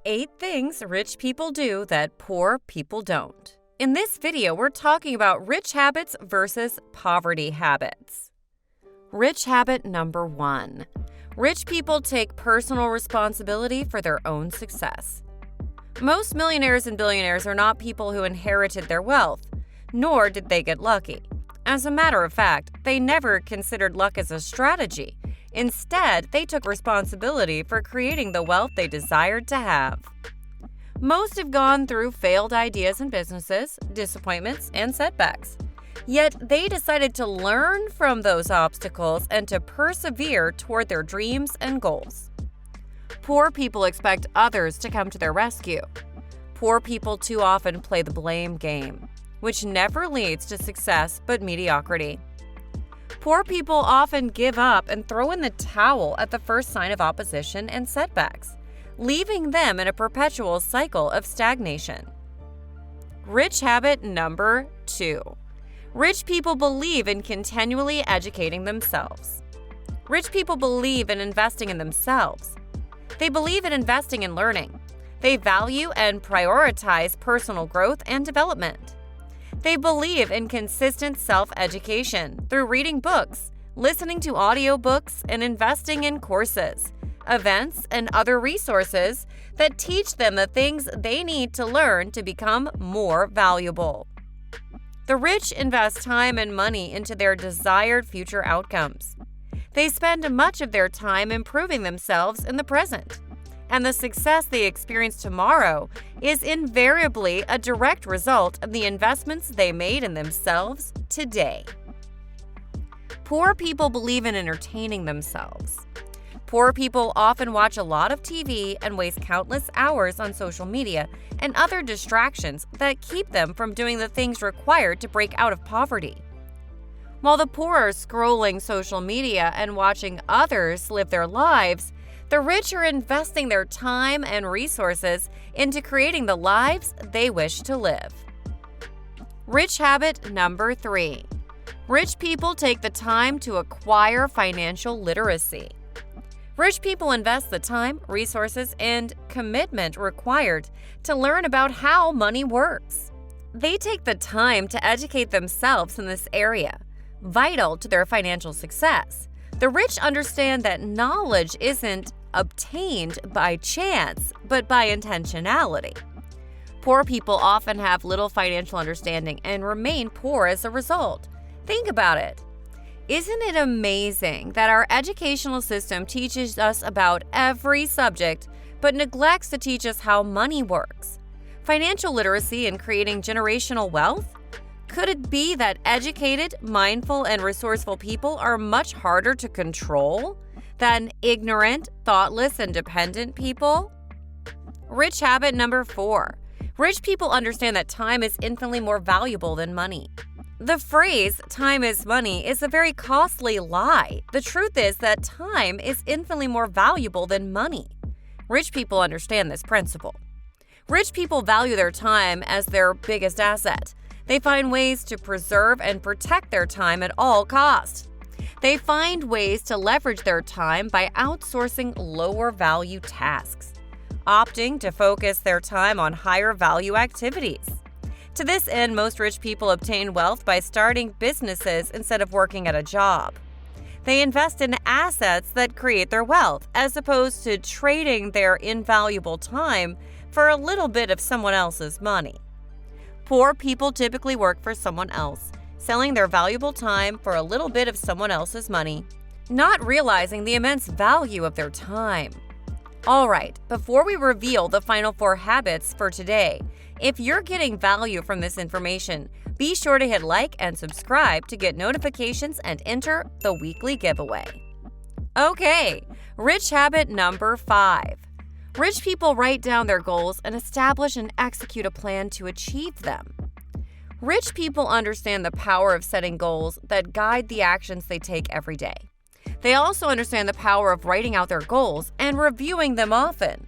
8 things rich people do that poor people don't. In this video, we're talking about rich habits versus poverty habits. Rich habit number 1. Rich people take personal responsibility for their own success. Most millionaires and billionaires are not people who inherited their wealth, nor did they get lucky. As a matter of fact, they never considered luck as a strategy. Instead, they took responsibility for creating the wealth they desired to have. Most have gone through failed ideas and businesses, disappointments, and setbacks. Yet they decided to learn from those obstacles and to persevere toward their dreams and goals. Poor people expect others to come to their rescue. Poor people too often play the blame game, which never leads to success but mediocrity. Poor people often give up and throw in the towel at the first sign of opposition and setbacks, leaving them in a perpetual cycle of stagnation. Rich habit number 2. Rich people believe in continually educating themselves. Rich people believe in investing in themselves. They believe in investing in learning. They value and prioritize personal growth and development. They believe in consistent self-education through reading books, listening to audiobooks, and investing in courses, events, and other resources that teach them the things they need to learn to become more valuable. The rich invest time and money into their desired future outcomes. They spend much of their time improving themselves in the present, and the success they experience tomorrow is invariably a direct result of the investments they made in themselves today. Poor people believe in entertaining themselves. Poor people often watch a lot of TV and waste countless hours on social media and other distractions that keep them from doing the things required to break out of poverty. While the poor are scrolling social media and watching others live their lives, the rich are investing their time and resources into creating the lives they wish to live. Rich habit number 3. Rich people take the time to acquire financial literacy. Rich people invest the time, resources, and commitment required to learn about how money works. They take the time to educate themselves in this area, vital to their financial success. The rich understand that knowledge isn't obtained by chance, but by intentionality. Poor people often have little financial understanding and remain poor as a result. Think about it. Isn't it amazing that our educational system teaches us about every subject, but neglects to teach us how money works? Financial literacy and creating generational wealth? Could it be that educated, mindful, and resourceful people are much harder to control than ignorant, thoughtless, and dependent people? Rich habit number 4. Rich people understand that time is infinitely more valuable than money. The phrase, time is money, is a very costly lie. The truth is that time is infinitely more valuable than money. Rich people understand this principle. Rich people value their time as their biggest asset. They find ways to preserve and protect their time at all costs. They find ways to leverage their time by outsourcing lower value tasks, opting to focus their time on higher value activities. To this end, most rich people obtain wealth by starting businesses instead of working at a job. They invest in assets that create their wealth, as opposed to trading their invaluable time for a little bit of someone else's money. Poor people typically work for someone else, selling their valuable time for a little bit of someone else's money, not realizing the immense value of their time. All right, before we reveal the final 4 habits for today, if you're getting value from this information, be sure to hit like and subscribe to get notifications and enter the weekly giveaway. Okay, rich habit number 5. Rich people write down their goals and establish and execute a plan to achieve them. Rich people understand the power of setting goals that guide the actions they take every day. They also understand the power of writing out their goals and reviewing them often.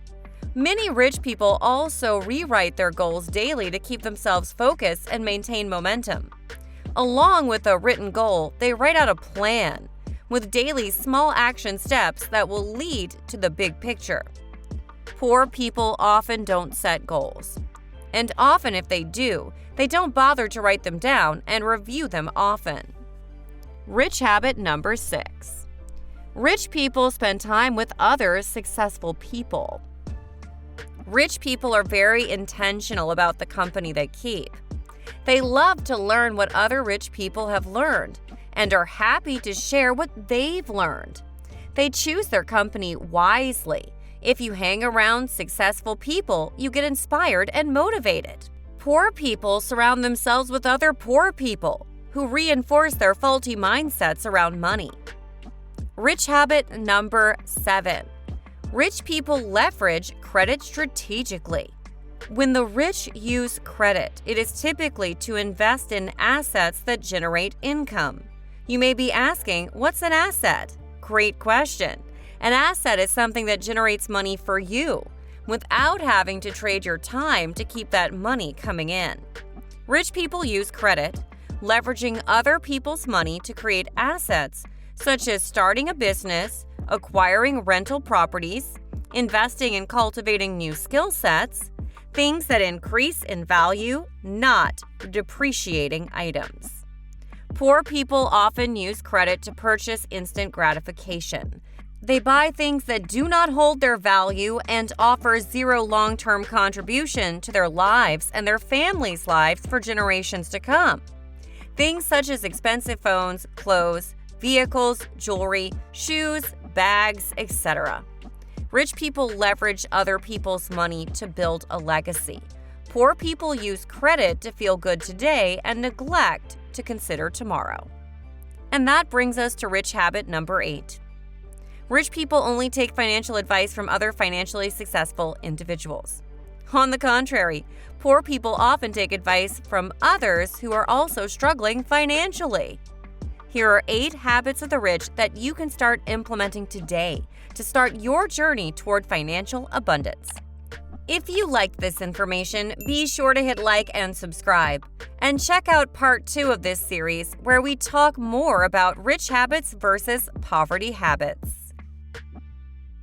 Many rich people also rewrite their goals daily to keep themselves focused and maintain momentum. Along with a written goal, they write out a plan with daily small action steps that will lead to the big picture. Poor people often don't set goals. And often if they do, they don't bother to write them down and review them often. Rich habit number 6. Rich people spend time with other successful people. Rich people are very intentional about the company they keep. They love to learn what other rich people have learned and are happy to share what they've learned. They choose their company wisely. If you hang around successful people, you get inspired and motivated. Poor people surround themselves with other poor people who reinforce their faulty mindsets around money. Rich habit number 7. Rich people leverage credit strategically. When the rich use credit, it is typically to invest in assets that generate income. You may be asking, what's an asset? Great question. An asset is something that generates money for you without having to trade your time to keep that money coming in. Rich people use credit, leveraging other people's money to create assets such as starting a business, acquiring rental properties, investing and cultivating new skill sets, things that increase in value, not depreciating items. Poor people often use credit to purchase instant gratification. They buy things that do not hold their value and offer zero long-term contribution to their lives and their families' lives for generations to come. Things such as expensive phones, clothes, vehicles, jewelry, shoes, bags, etc. Rich people leverage other people's money to build a legacy. Poor people use credit to feel good today and neglect to consider tomorrow. And that brings us to rich habit number 8. Rich people only take financial advice from other financially successful individuals. On the contrary, poor people often take advice from others who are also struggling financially. Here are 8 habits of the rich that you can start implementing today to start your journey toward financial abundance. If you liked this information, be sure to hit like and subscribe. And check out part 2 of this series where we talk more about rich habits versus poverty habits.